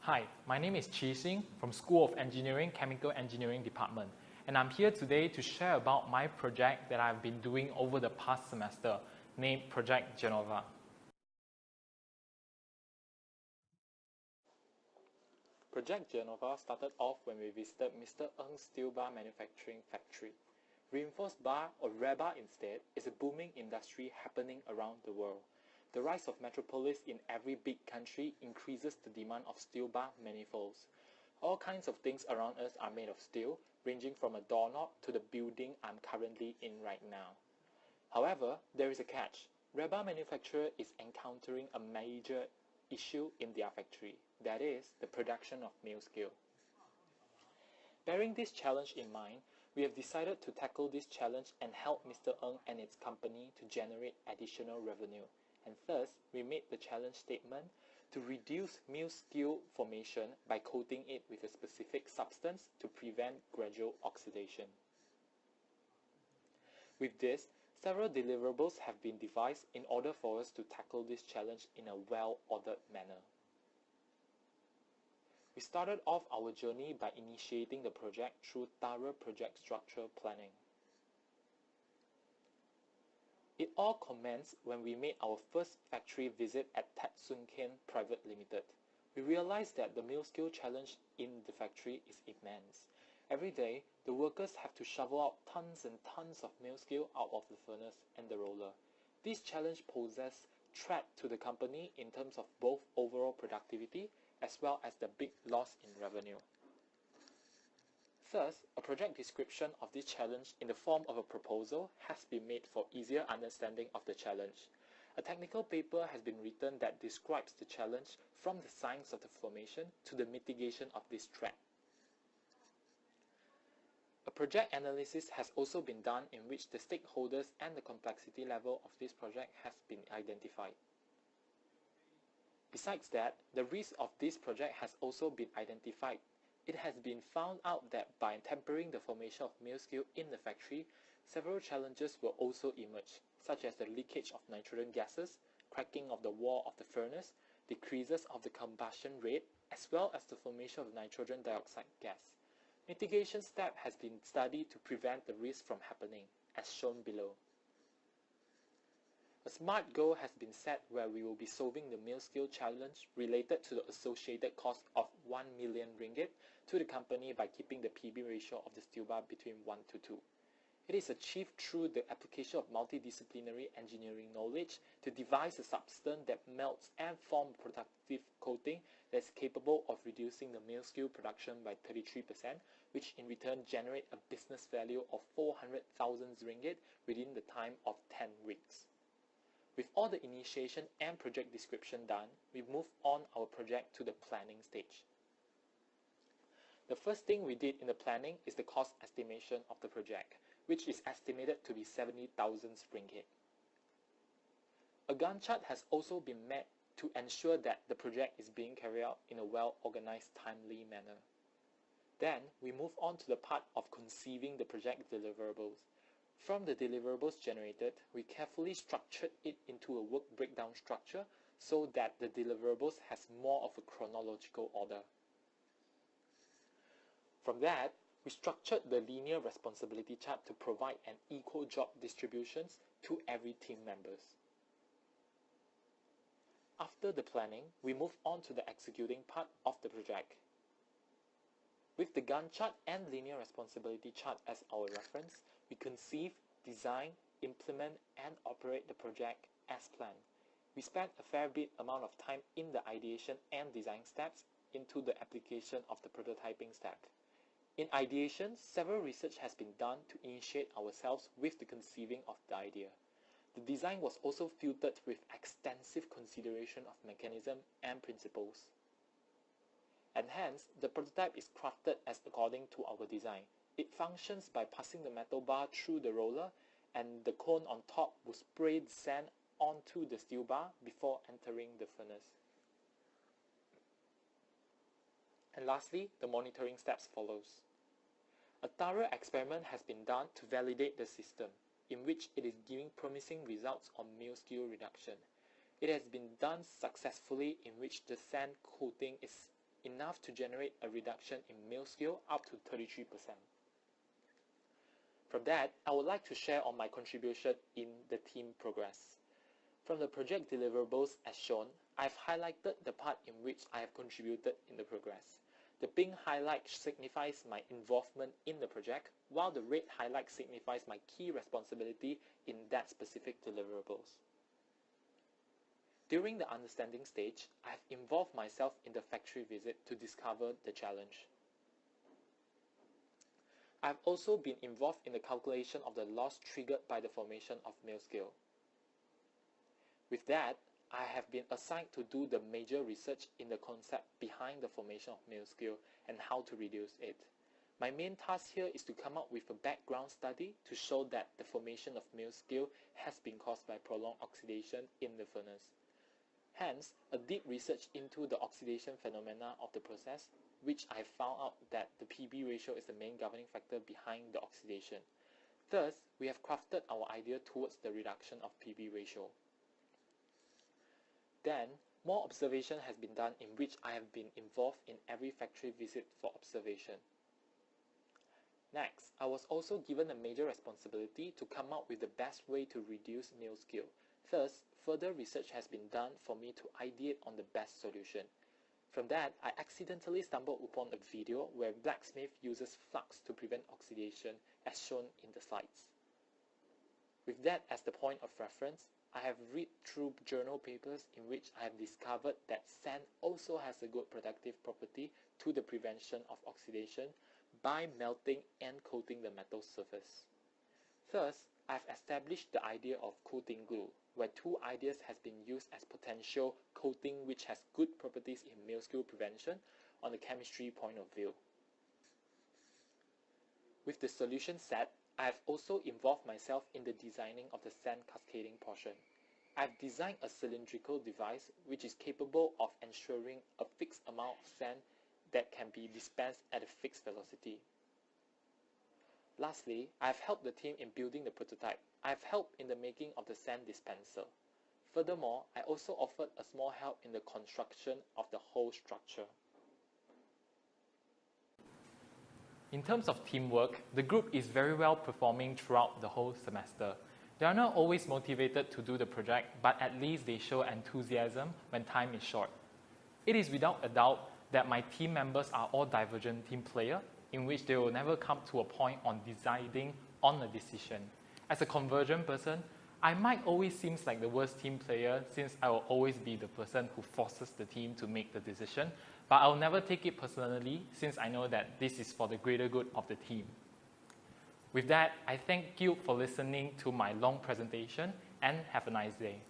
Hi, my name is Chi Xing from School of Engineering, Chemical Engineering Department, and I'm here today to share about my project that I've been doing over the past semester, named Project Genova. Project Genova started off when we visited Mr. Ng's steel bar manufacturing factory. Reinforced bar, or rebar instead, is a booming industry happening around the world. The rise of metropolis in every big country increases the demand of steel bar manifolds. All kinds of things around us are made of steel, ranging from a doorknob to the building I'm currently in right now. However, there is a catch. Rebar manufacturer is encountering a major issue in their factory, that is, the production of mill scale. Bearing this challenge in mind, we have decided to tackle this challenge and help Mr. Ng and its company to generate additional revenue. And thus, we made the challenge statement to reduce mill scale formation by coating it with a specific substance to prevent gradual oxidation. With this, several deliverables have been devised in order for us to tackle this challenge in a well-ordered manner. We started off our journey by initiating the project through thorough project structure planning. It all commenced when we made our first factory visit at Tat Soon Ken Private Limited. We realized that the mill scale challenge in the factory is immense. Every day, the workers have to shovel out tons and tons of mill scale out of the furnace and the roller. This challenge poses threat to the company in terms of both overall productivity as well as the big loss in revenue. Thus, a project description of this challenge in the form of a proposal has been made for easier understanding of the challenge. A technical paper has been written that describes the challenge from the signs of the formation to the mitigation of this threat. A project analysis has also been done in which the stakeholders and the complexity level of this project has been identified. Besides that, the risk of this project has also been identified. It has been found out that by tempering the formation of mill scale in the factory, several challenges will also emerge, such as the leakage of nitrogen gases, cracking of the wall of the furnace, decreases of the combustion rate, as well as the formation of nitrogen dioxide gas. Mitigation step has been studied to prevent the risk from happening, as shown below. A SMART goal has been set where we will be solving the mill scale challenge related to the associated cost of 1 million ringgit to the company by keeping the PB ratio of the steel bar between 1 to 2. It is achieved through the application of multidisciplinary engineering knowledge to devise a substance that melts and forms a protective coating that is capable of reducing the mill scale production by 33%, which in return generate a business value of 400,000 ringgit within the time of 10 weeks. With all the initiation and project description done, we move on our project to the planning stage. The first thing we did in the planning is the cost estimation of the project, which is estimated to be 70,000 ringgit. A Gantt chart has also been made to ensure that the project is being carried out in a well-organized, timely manner. Then, we move on to the part of conceiving the project deliverables. From the deliverables generated, we carefully structured it into a work breakdown structure so that the deliverables has more of a chronological order. From that, we structured the linear responsibility chart to provide an equal job distributions to every team members. After the planning, we move on to the executing part of the project. With the Gantt chart and linear responsibility chart as our reference, we conceive, design, implement, and operate the project as planned. We spent a fair bit amount of time in the ideation and design steps into the application of the prototyping step. In ideation, several research has been done to initiate ourselves with the conceiving of the idea. The design was also filtered with extensive consideration of mechanism and principles. And hence, the prototype is crafted as according to our design. It functions by passing the metal bar through the roller, and the cone on top will spray the sand onto the steel bar before entering the furnace. And lastly, the monitoring steps follows. A thorough experiment has been done to validate the system, in which it is giving promising results on mill scale reduction. It has been done successfully in which the sand coating is enough to generate a reduction in meal skill up to 33%. From that, I would like to share on my contribution in the team progress. From the project deliverables as shown, I've highlighted the part in which I have contributed in the progress. The pink highlight signifies my involvement in the project, while the red highlight signifies my key responsibility in that specific deliverables. During the understanding stage, I've involved myself in the factory visit to discover the challenge. I've also been involved in the calculation of the loss triggered by the formation of meal skill. With that, I have been assigned to do the major research in the concept behind the formation of meal skill and how to reduce it. My main task here is to come up with a background study to show that the formation of meal skill has been caused by prolonged oxidation in the furnace. Hence, a deep research into the oxidation phenomena of the process, which I found out that the PB ratio is the main governing factor behind the oxidation. Thus, we have crafted our idea towards the reduction of PB ratio. Then, more observation has been done in which I have been involved in every factory visit for observation. Next, I was also given a major responsibility to come up with the best way to reduce meal skill. Thus, further research has been done for me to ideate on the best solution. From that, I accidentally stumbled upon a video where blacksmith uses flux to prevent oxidation as shown in the slides. With that as the point of reference, I have read through journal papers in which I have discovered that sand also has a good protective property to the prevention of oxidation by melting and coating the metal surface. Thus, I have established the idea of coating glue, where two ideas has been used as potential coating which has good properties in meal skill prevention on the chemistry point of view. With the solution set, I have also involved myself in the designing of the sand cascading portion. I have designed a cylindrical device which is capable of ensuring a fixed amount of sand that can be dispensed at a fixed velocity. Lastly, I have helped the team in building the prototype. I have helped in the making of the sand dispenser. Furthermore, I also offered a small help in the construction of the whole structure. In terms of teamwork, the group is very well performing throughout the whole semester. They are not always motivated to do the project, but at least they show enthusiasm when time is short. It is without a doubt that my team members are all divergent team players, in which they will never come to a point on deciding on a decision. As a convergent person, I might always seem like the worst team player since I will always be the person who forces the team to make the decision, but I'll never take it personally since I know that this is for the greater good of the team. With that, I thank you for listening to my long presentation and have a nice day.